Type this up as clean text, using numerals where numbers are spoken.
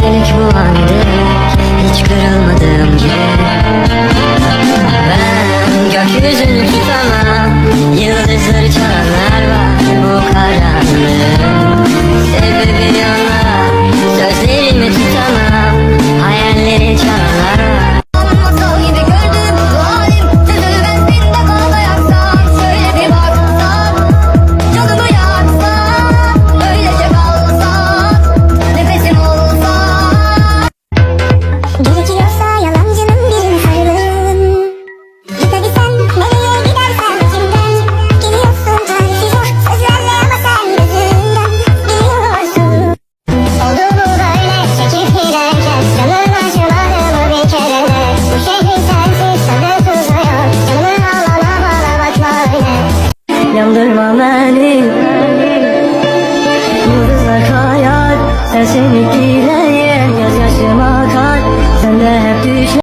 Gecelik bu andık, hiç kırılmadığım gibi. Ben gökyüzünü tutamam, yıldızları çalanlar var bu karanlığın. Sebebi onlar, sözlerimi tutamam, hayalleri çalanlar var. Masal gibi gördüm bu halim, sözünü ben sende kalda yaksam, şöyle bir baksan, canımı yaksan, öylece kalsan, nefesim olsan. Gerekiyorsa yalancının birini sarılın. Gitabilsen nereye gidersen içimden geliyorsun tarifsiz o sözlerle ama sen gözünden biliyorsun. Oldu bu böyle çekip giderken canın acımadı mı bir kere de? Bu şehrin sensiz tadı tuzu yok, canımı alana bana bakma öyle. Yandırma beni, yıldızlar kayar, sen seni